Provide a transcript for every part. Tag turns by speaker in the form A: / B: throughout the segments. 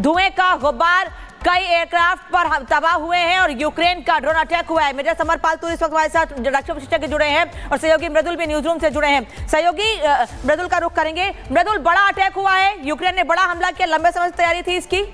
A: धुएं का गुब्बार, कई एयरक्राफ्ट पर तबाह हुए हैं और यूक्रेन का ड्रोन अटैक हुआ है। मेजर समरपाल तूर इस वक्त हमारे साथ रक्षा विशेषज्ञ जुड़े हैं और सहयोगी मृदुल भी न्यूज रूम से जुड़े हैं। सहयोगी मृदुल का रुख करेंगे। मृदुल, बड़ा अटैक हुआ है, यूक्रेन ने बड़ा हमला किया, लंबे समय से तैयारी थी इसकी?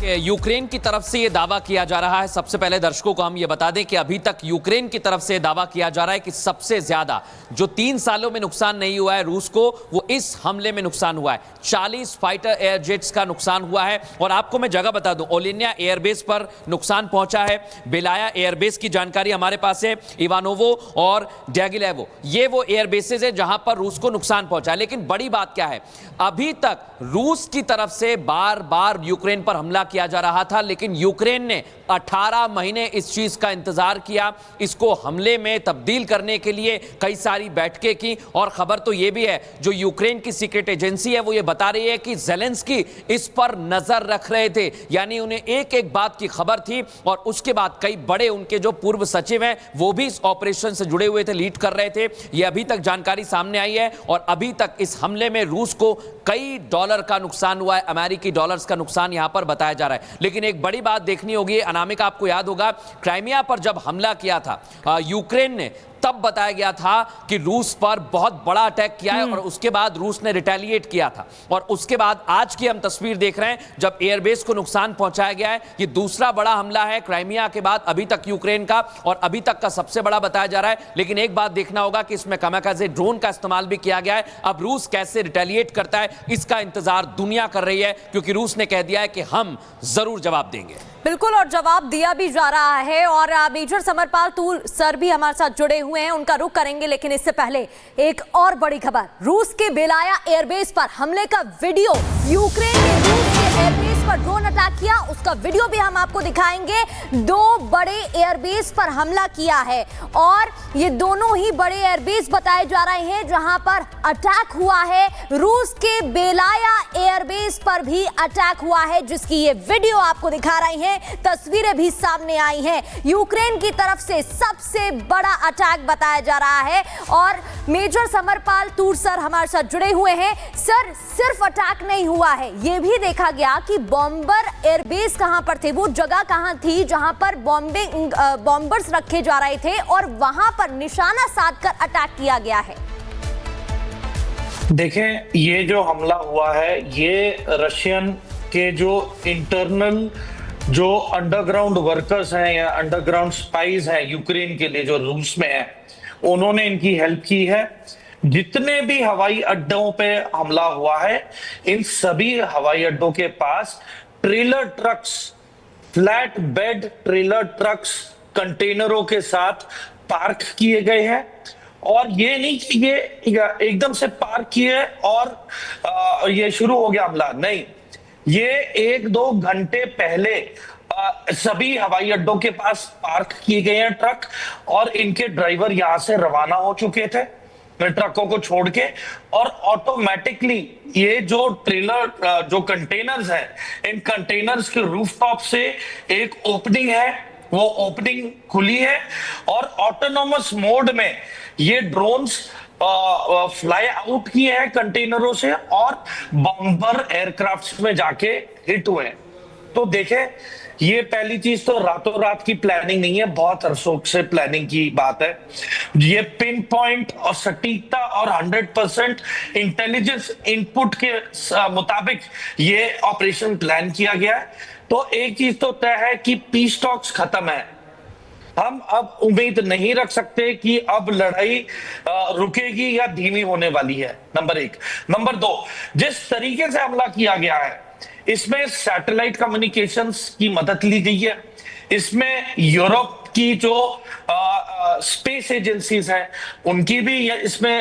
B: यूक्रेन की तरफ से यह दावा किया जा रहा है, सबसे पहले दर्शकों को हम यह बता दें कि अभी तक यूक्रेन की तरफ से दावा किया जा रहा है कि सबसे ज्यादा जो 3 सालों में नुकसान नहीं हुआ है रूस को, वो इस हमले में नुकसान हुआ है। 40 फाइटर एयर जेट्स का नुकसान हुआ है। और आपको मैं जगह बता दूं, ओलेनिया एयरबेस पर नुकसान पहुंचा है, बेलाया एयरबेस की जानकारी हमारे पास है, इवानोवो और डैगिलेवो, ये वो एयरबेसेस है जहां पर रूस को नुकसान पहुंचा है। लेकिन बड़ी बात क्या है, अभी तक रूस की तरफ से बार बार यूक्रेन पर हमला किया जा रहा था, लेकिन यूक्रेन ने 18 महीने इस चीज का इंतजार किया, इसको हमले में तब्दील करने के लिए कई सारी बैठकें की। और खबर तो यह भी है, जो यूक्रेन की सीक्रेट एजेंसी है वो ये बता रही है कि ज़ेलेंस्की इस पर नजर रख रहे थे, यानी उन्हें एक एक बात की खबर थी। और उसके बाद कई बड़े उनके जो पूर्व सचिव हैं वो भी इस ऑपरेशन से जुड़े हुए थे, लीड कर रहे थे। ये अभी तक जानकारी सामने आई है और अभी तक इस हमले में रूस को कई डॉलर का नुकसान हुआ है, अमेरिकी डॉलर्स का नुकसान यहां पर बताया जा रहा है। लेकिन एक बड़ी बात देखनी होगी, अनामिका आपको याद होगा क्राइमिया पर जब हमला किया था यूक्रेन ने, तब बताया गया था कि रूस पर बहुत बड़ा अटैक किया है और उसके बाद रूस ने रिटेलिएट किया था। और उसके बाद आज की हम तस्वीर देख रहे हैं जब एयरबेस को नुकसान पहुंचाया गया है। ये दूसरा बड़ा हमला है क्राइमिया के बाद अभी तक यूक्रेन का, और अभी तक का सबसे बड़ा बताया जा रहा है। लेकिन एक बात देखना होगा कि इसमें कामाकाजे ड्रोन का इस्तेमाल भी किया गया है। अब रूस कैसे रिटेलिएट करता है, इसका इंतजार दुनिया कर रही है, क्योंकि रूस ने कह दिया है कि हम जरूर जवाब देंगे।
A: बिल्कुल, और जवाब दिया भी जा रहा है। और मेजर समरपाल तूर सर भी हमारे साथ जुड़े हुए हैं, उनका रुख करेंगे। लेकिन इससे पहले एक और बड़ी खबर, रूस के बेलाया एयरबेस पर हमले का वीडियो, यूक्रेन ने रूस के एयरबेस पर ड्रोन अटैक किया, उसका वीडियो भी हम आपको दिखाएंगे। 2 बड़े एयरबेस पर हमला किया है और ये दोनों ही बड़े एयरबेस बताए जा रहे हैं जहां पर अटैक हुआ है। रूस के बेलाया एयरबेस पर भी अटैक हुआ है, जिसकी ये वीडियो आपको दिखा रहे हैं, तस्वीरें भी सामने आई हैं। यूक्रेन की तरफ से सबसे बड़ा अटैक बताया जा रहा है। और मेजर समरपाल तूर सर हमारे साथ जुड़े हुए हैं। सर, सिर्फ अटैक नहीं हुआ है, यह भी देखा गया कि बॉम्बर एयरबेस कहां पर थे, वो जगह कहां थी जहां पर बॉम्बर्स रखे जा रहे थे और वहां पर निशाना साधकर अटैक किया गया है।
C: देखें, ये जो हमला हुआ है ये रशियन के जो इंटरनल जो अंडरग्राउंड वर्कर्स हैं या अंडरग्राउंड स्पाइज हैं यूक्रेन के लिए जो रूस में है, उन्होंने इनकी हेल्प की है। जितने भी हवाई अड्डों पे हमला हुआ है, इन सभी हवाई अड्डों के पास trailer trucks, flat bed trailer trucks कंटेनरों के साथ पार्क किए गए हैं। और ये नहीं कि ये एकदम से पार्क किए और ये शुरू हो गया हमला, नहीं, ये 1-2 घंटे पहले सभी हवाई अड्डों के पास पार्क किए गए हैं ट्रक, और इनके ड्राइवर यहां से रवाना हो चुके थे ट्रकों को छोड़ के। और ऑटोमेटिकली ये जो ट्रेलर जो कंटेनर्स हैं, इन कंटेनर्स के रूफटॉप से एक ओपनिंग है, वो ओपनिंग खुली है और ऑटोनोमस मोड में ये ड्रोन्स फ्लाई आउट किए हैं कंटेनरों से और बॉम्बर एयरक्राफ्ट में जाके हिट हुए हैं। तो देखें, ये पहली चीज तो रातों रात की प्लानिंग नहीं है, बहुत अरसों से प्लानिंग की बात है। ये पिन पॉइंट और सटीकता और 100% इंटेलिजेंस इनपुट के मुताबिक ये ऑपरेशन प्लान किया गया है। तो एक चीज तो तय है कि पीस टॉक्स खत्म है। हम अब उम्मीद नहीं रख सकते कि अब लड़ाई रुकेगी या धीमी होने वाली है, नंबर 1। नंबर 2, जिस तरीके से हमला किया गया है, इसमें सैटेलाइट कम्युनिकेशंस की मदद ली गई है। इसमें यूरोप की जो स्पेस एजेंसीज हैं उनकी भी इसमें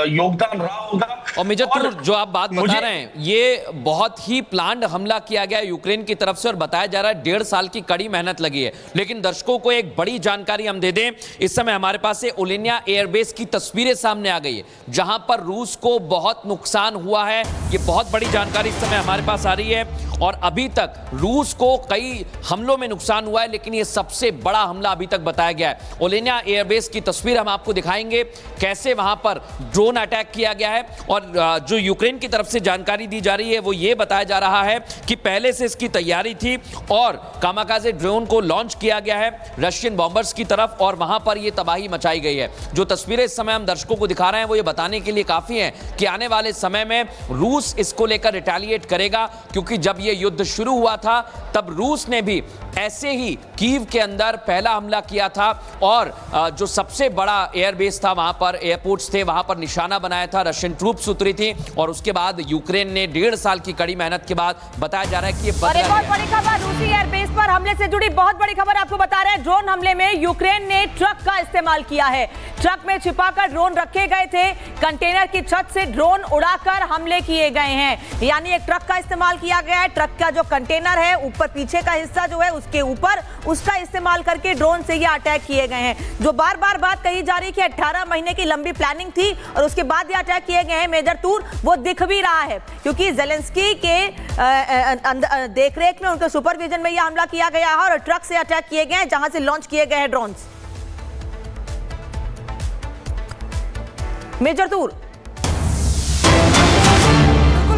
C: योगदान रहा होगा।
B: और मेजर तूर, जो आप बात बता रहे हैं, ये बहुत ही प्लान्ड हमला किया गया यूक्रेन की तरफ से और बताया जा रहा है 1.5 साल की कड़ी मेहनत लगी है। लेकिन दर्शकों को एक बड़ी जानकारी हम दे दें, इस समय हमारे पास से ओलेनिया एयरबेस की तस्वीरें सामने आ गई है जहां पर रूस को बहुत नुकसान हुआ है। ये बहुत बड़ी जानकारी इस समय हमारे पास आ रही है और अभी तक रूस को कई हमलों में नुकसान हुआ है, लेकिन ये सबसे बड़ा हमला अभी तक बताया गया है। ओलेनिया एयरबेस की तस्वीर हम आपको दिखाएंगे, कैसे वहां पर ड्रोन अटैक किया गया है। और जो यूक्रेन की तरफ से जानकारी दी जा रही है वो ये बताया जा रहा है कि पहले से इसकी तैयारी थी और कामाकाजे ड्रोन को लॉन्च किया गया है रशियन बॉम्बर्स की तरफ और वहां पर यह तबाही मचाई गई है। जो तस्वीरें इस समय हम दर्शकों को दिखा रहे हैं वो ये बताने के लिए काफी हैं कि आने वाले समय में रूस इसको लेकर रिटेलिएट करेगा, क्योंकि जब यह युद्ध शुरू हुआ था तब रूस ने भी ऐसे ही कीव के अंदर पहला हमला किया था और जो सबसे बड़ा एयरबेस था वहां पर, एयरपोर्ट्स थे, वहां पर निशाना बनाया था, रशियन ट्रूप्स उतरी थी और उसके बाद यूक्रेन ने 1.5 साल की कड़ी मेहनत के बाद बताया जा रहा है कि ये
D: और एक और बड़ी खबर, रूसी एयरबेस पर हमले से जुड़ी बहुत बड़ी खबर आपको बता रहे हैं। ड्रोन हमले में यूक्रेन ने ट्रक का इस्तेमाल किया है। ट्रक में छिपाकर ड्रोन रखे गए थे, कंटेनर की छत से ड्रोन उड़ाकर हमले किए गए हैं। यानी एक ट्रक का इस्तेमाल किया गया है, ट्रक का जो कंटेनर है ऊपर पीछे का हिस्सा जो है उसके ऊपर, उसका इस्तेमाल करके ड्रोन से ये अटैक किए गए हैं। जो बार बार बात कही जा रही है कि 18 महीने की लंबी प्लानिंग थी और उसके बाद ये अटैक किए गए हैं मेजर तूर, वो दिख भी रहा है, क्योंकि जेलेंस्की के देखरेख में, उनके सुपरविजन में यह हमला किया गया है और ट्रक से अटैक किए गए हैं जहां से लॉन्च किए गए हैं ड्रोन्स। मेजर तूर।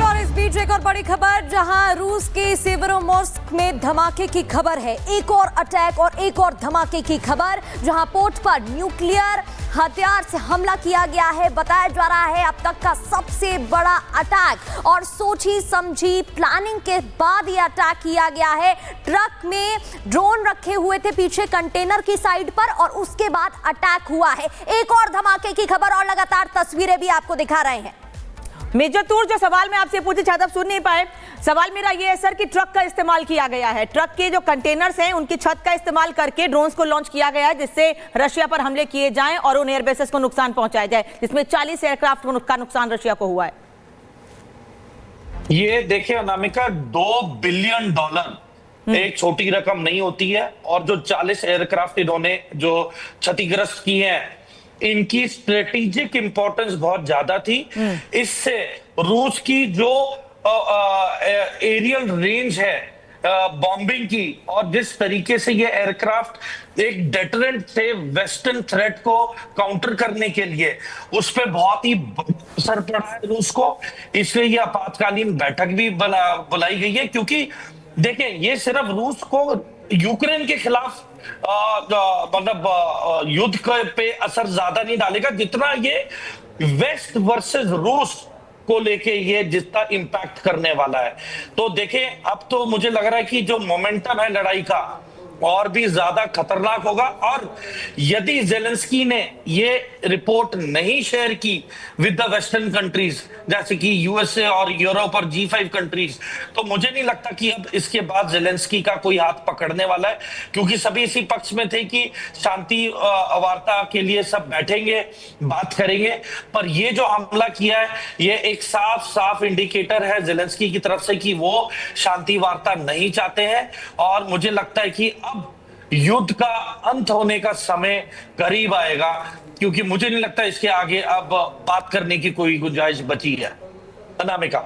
A: और इस बीच एक और बड़ी खबर, जहां रूस के सेवेरोमोर्स्क में धमाके की खबर है। एक और अटैक और एक और धमाके की खबर, जहां पोर्ट पर न्यूक्लियर हथियार से हमला किया गया है। बताया जा रहा है अब तक का सबसे बड़ा अटैक और सोची समझी प्लानिंग के बाद यह अटैक किया गया है। ट्रक में ड्रोन रखे हुए थे पीछे कंटेनर की साइड पर और उसके बाद अटैक हुआ है। एक और धमाके की खबर और लगातार तस्वीरें भी आपको दिखा रहे हैं।
D: मेजर तूर, जो सवाल मैं आपसे पूछी शायद आप सुन नहीं पाए, सवाल मेरा ये है सर कि ट्रक का इस्तेमाल किया गया है, ट्रक के जो कंटेनर्स हैं उनकी छत का इस्तेमाल करके ड्रोन्स को लॉन्च किया गया है जिससे रशिया पर हमले किए जाएं और उन एयरबेसेस को नुकसान पहुंचाया जाए, जिसमें 40 एयरक्राफ्ट का नुकसान रशिया को हुआ है।
C: ये देखिए अनामिका, $2 बिलियन एक छोटी रकम नहीं होती है और जो 40 एयरक्राफ्ट इन्होंने जो क्षतिग्रस्त किए हैं इनकी स्ट्रेटेजिक इंपॉर्टेंस बहुत ज्यादा थी। इससे रूस की जो एरियल रेंज है बॉम्बिंग की और जिस तरीके से ये एयरक्राफ्ट एक डेटरेंट थे वेस्टर्न थ्रेट को काउंटर करने के लिए, उस पर बहुत ही असर पड़ा है रूस को। इसलिए ये आपातकालीन बैठक भी बुलाई गई है, क्योंकि देखें ये सिर्फ रूस को यूक्रेन के खिलाफ मतलब युद्ध पे असर ज्यादा नहीं डालेगा जितना ये वेस्ट वर्सेस रूस को लेके ये जितना इंपैक्ट करने वाला है। तो देखें अब तो मुझे लग रहा है कि जो मोमेंटम है लड़ाई का और भी ज्यादा खतरनाक होगा। और यदि जेलेंस्की ने ये रिपोर्ट नहीं शेयर की विद द वेस्टर्न कंट्रीज जैसे कि यूएसए और यूरोप और G5 कंट्रीज, तो मुझे नहीं लगता कि अब इसके बाद जेलेंस्की का कोई हाथ पकड़ने वाला है, क्योंकि सभी इसी पक्ष में थे कि शांति वार्ता के लिए सब बैठेंगे, बात करेंगे। पर ये जो हमला किया है ये एक साफ साफ इंडिकेटर है जेलेंस्की की तरफ से कि वो शांति वार्ता नहीं चाहते हैं और मुझे लगता है कि अब युद्ध का अंत होने का समय करीब आएगा, क्योंकि मुझे नहीं लगता इसके आगे अब बात करने की कोई गुंजाइश बची है। अनामिका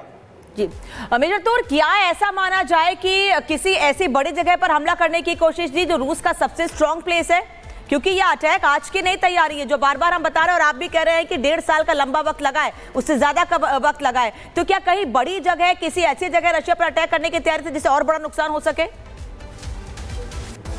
D: जी, मेजर तूर, क्या ऐसा माना जाए कि किसी ऐसी बड़ी जगह पर हमला करने की कोशिश थी जो रूस का सबसे स्ट्रॉन्ग प्लेस है? क्योंकि यह अटैक आज की नहीं तैयारी है, जो बार बार हम बता रहे हैं और आप भी कह रहे हैं कि 1.5 साल का लंबा वक्त लगा है, उससे ज्यादा वक्त लगा है। तो क्या कहीं बड़ी जगह, किसी ऐसी जगह रशिया पर अटैक करने की तैयारी थी जिससे और बड़ा नुकसान हो सके?